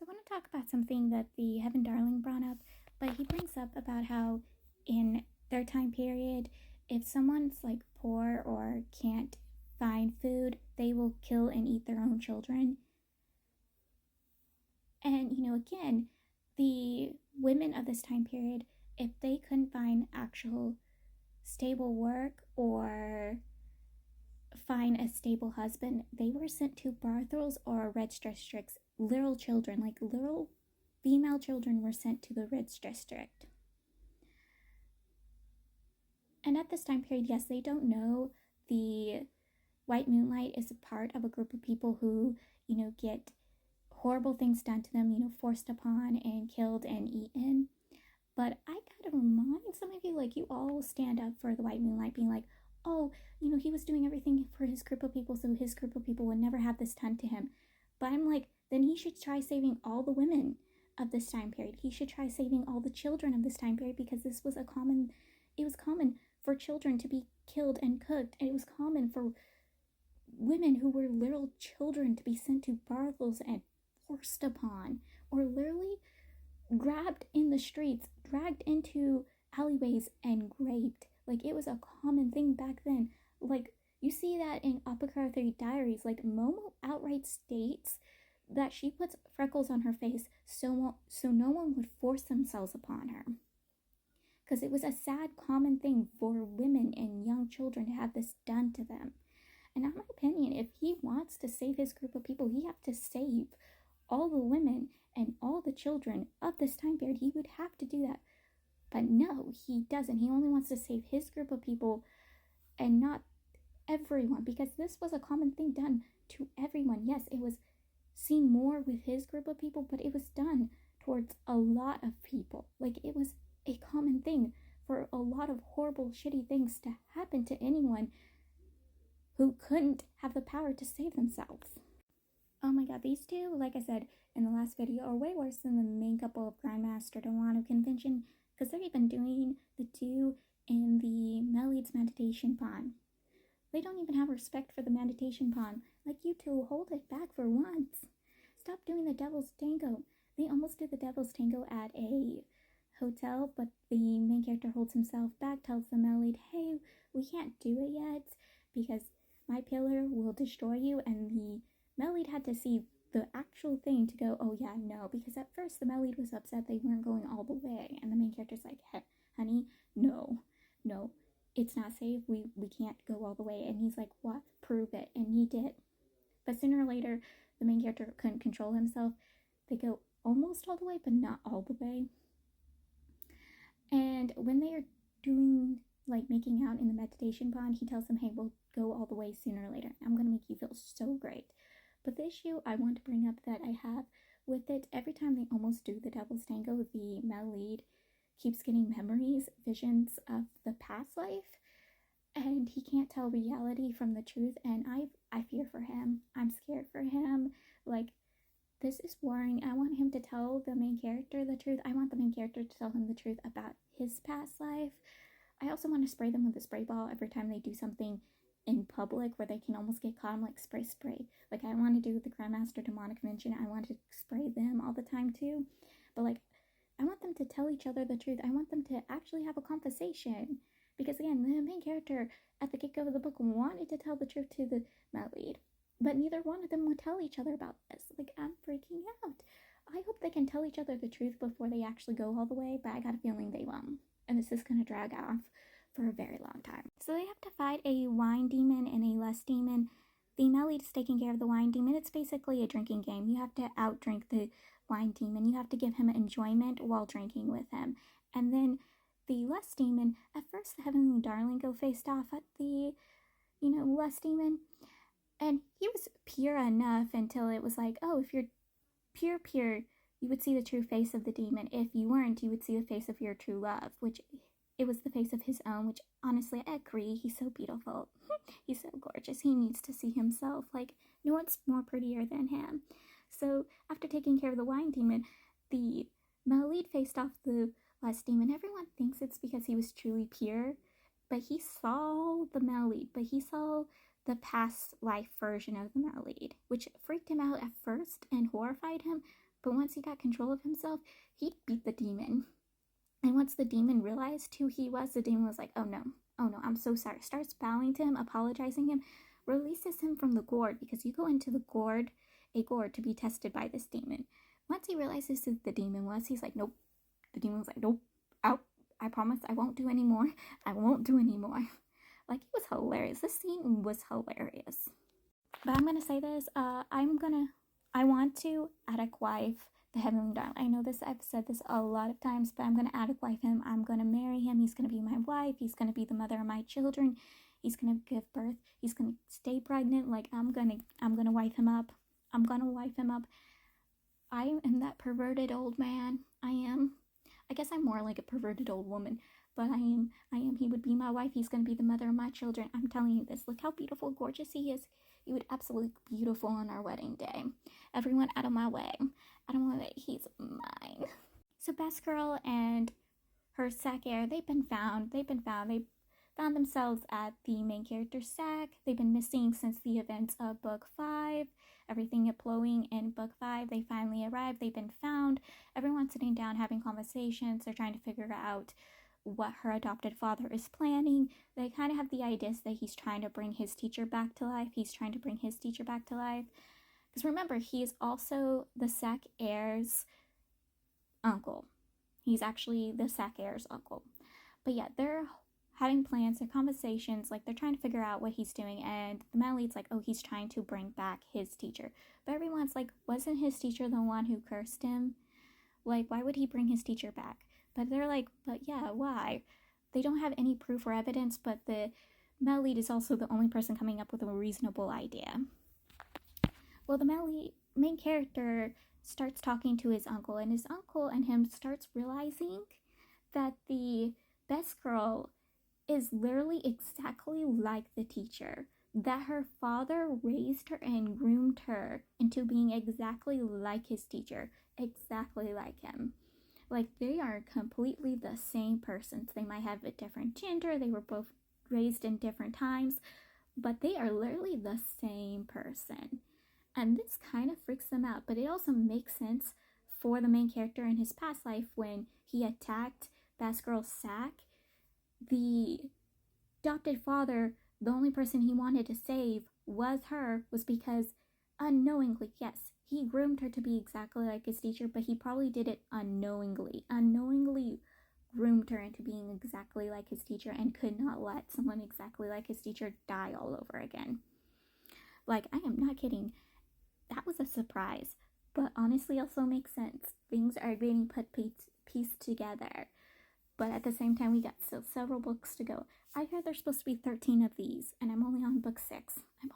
I want to talk about something that the Heaven Darling brought up, but he brings up about how in their time period, if someone's like poor or can't find food, they will kill and eat their own children. And, again, the women of this time period, if they couldn't find actual stable work or find a stable husband, they were sent to brothels or red districts. Little children, like little female children, were sent to the red district. And at this time period, yes, they don't know the white moonlight is a part of a group of people who, get horrible things done to them, forced upon and killed and eaten. But I gotta remind some of you, like, you all stand up for the white moonlight, being like, oh, he was doing everything for his group of people so his group of people would never have this done to him. But I'm like, then he should try saving all the women of this time period. He should try saving all the children of this time period, because it was common for children to be killed and cooked, and it was common for women who were little children to be sent to brothels and forced upon, or literally grabbed in the streets, dragged into alleyways and raped. Like, it was a common thing back then. Like, you see that in Apothecary Diaries. Like, Momo outright states that she puts freckles on her face so no one would force themselves upon her, because it was a sad common thing for women and young children to have this done to them. And in my opinion, if he wants to save his group of people, he has to save all the women and all the children of this time period. He would have to do that. But no, he doesn't. He only wants to save his group of people and not everyone, because this was a common thing done to everyone. Yes, it was seen more with his group of people, but it was done towards a lot of people. Like, it was a common thing for a lot of horrible, shitty things to happen to anyone who couldn't have the power to save themselves. Oh my god, these two, like I said in the last video, are way worse than the main couple of Grandmaster Delano Convention, because they're even doing the two in the Melid's meditation pond. They don't even have respect for the meditation pond. Like, you two, hold it back for once. Stop doing the devil's tango. They almost did the devil's tango at a hotel, but the main character holds himself back, tells the Melid, hey, we can't do it yet because my pillar will destroy you. And the Melid had to see the actual thing to go, oh yeah, no, because at first the Melid was upset they weren't going all the way, and the main character's like, hey, honey, no, it's not safe, we can't go all the way. And he's like, what? Prove it. And he did. But sooner or later, the main character couldn't control himself. They go almost all the way, but not all the way. And when they are doing, like, making out in the meditation pond, he tells them, hey, we'll go all the way sooner or later. I'm going to make you feel so great. But the issue I want to bring up that I have with it, every time they almost do the devil's tango, the Melid keeps getting memories, visions of the past life, and he can't tell reality from the truth. And I fear for him. I'm scared for him. Like, this is worrying. I want him to tell the main character the truth. I want the main character to tell him the truth about his past life. I also want to spray them with a spray ball every time they do something in public where they can almost get caught. I'm like, spray. Like, I want to do with the Grandmaster Demonic Convention. I want to spray them all the time too. But, like, I want them to tell each other the truth. I want them to actually have a conversation. Because, again, the main character at the get-go of the book wanted to tell the truth to the Melid, but neither one of them would tell each other about this. Like, I'm freaking out. I hope they can tell each other the truth before they actually go all the way, but I got a feeling they won't. And this is going to drag off for a very long time. So they have to fight a wine demon and a lust demon. The Melid is taking care of the wine demon. It's basically a drinking game. You have to outdrink the wine demon. You have to give him enjoyment while drinking with him. And then the lust demon, at first the Heavenly Darling go faced off at the, lust demon. And he was pure enough until it was like, oh, if you're pure, you would see the true face of the demon. If you weren't, you would see the face of your true love, which it was the face of his own, which honestly, I agree. He's so beautiful. He's so gorgeous. He needs to see himself. Like, no one's more prettier than him. So after taking care of the wine demon, the Melid faced off the lust demon. Everyone thinks it's because he was truly pure, but he saw the Melid, but he saw the past life version of the Melid, which freaked him out at first and horrified him. But once he got control of himself, he beat the demon. And once the demon realized who he was, the demon was like, oh no, I'm so sorry. Starts bowing to him, apologizing him, releases him from the gourd, because you go into a gourd to be tested by this demon. Once he realizes who the demon was, he's like, nope. The demon was like, nope, out. I promise I won't do any more. I won't do any more. Like, it was hilarious. This scene was hilarious. But I'm gonna say this, I want to Attic wife the Heavenly Dawn. I know this, I've said this a lot of times, but I'm gonna Attic wife him. I'm gonna marry him. He's gonna be my wife. He's gonna be the mother of my children. He's gonna give birth. He's gonna stay pregnant. Like, I'm gonna wife him up. I'm gonna wife him up. I am that perverted old man. I am. I guess I'm more like a perverted old woman, but I am. He would be my wife. He's gonna be the mother of my children. I'm telling you this. Look how beautiful, gorgeous he is. He would absolutely be beautiful on our wedding day. Everyone out of my way. Out of my way. He's mine. So Best Girl and her sack heir, they've been found. They found themselves at the main character's sack. They've been missing since the events of book 5. Everything flowing in book 5. They finally arrived. They've been found. Everyone's sitting down having conversations. They're trying to figure out what her adopted father is planning. They kind of have the ideas that he's trying to bring his teacher back to life. Because remember, he is also the sack heir's uncle. He's actually the sack heir's uncle. But yeah, they're having plans, their conversations, like they're trying to figure out what he's doing, and the male lead's like, oh, he's trying to bring back his teacher. But everyone's like, wasn't his teacher the one who cursed him? Like, why would he bring his teacher back? But they're like, but yeah, why? They don't have any proof or evidence, but the male lead is also the only person coming up with a reasonable idea. Well, the main character starts talking to his uncle, and his uncle and him starts realizing that the Best Girl is literally exactly like the teacher. That her father raised her and groomed her into being exactly like his teacher. Exactly like him. Like, they are completely the same persons. They might have a different gender. They were both raised in different times. But they are literally the same person. And this kind of freaks them out. But it also makes sense for the main character in his past life when he attacked Best Girl's sack. The adopted father, the only person he wanted to save was because unknowingly, yes, he groomed her to be exactly like his teacher, but he probably did it unknowingly groomed her into being exactly like his teacher and could not let someone exactly like his teacher die all over again. Like, I am not kidding. That was a surprise, but honestly also makes sense. Things are being put pieced together. But at the same time, we got still several books to go. I heard there's supposed to be 13 of these, and I'm only on book 6. I'm